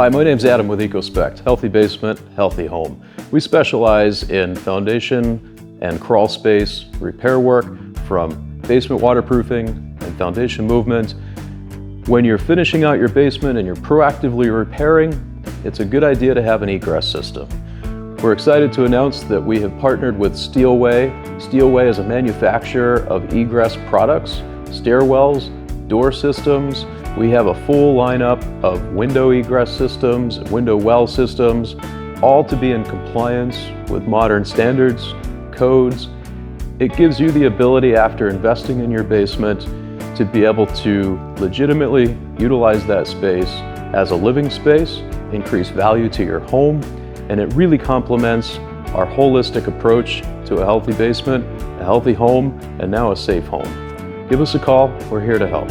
Hi, my name's Adam with EcoSpect, Healthy Basement, Healthy Home. We specialize in foundation and crawl space repair work, from basement waterproofing and foundation movement. When you're finishing out your basement and you're proactively repairing, it's a good idea to have an egress system. We're excited to announce that we have partnered with Steelway. Steelway is a manufacturer of egress products, stairwells, door systems. We have a full lineup of window egress systems, window well systems, all to be in compliance with modern standards, codes. It gives you the ability, after investing in your basement, to be able to legitimately utilize that space as a living space, increase value to your home, and it really complements our holistic approach to a healthy basement, a healthy home, and now a safe home. Give us a call, we're here to help.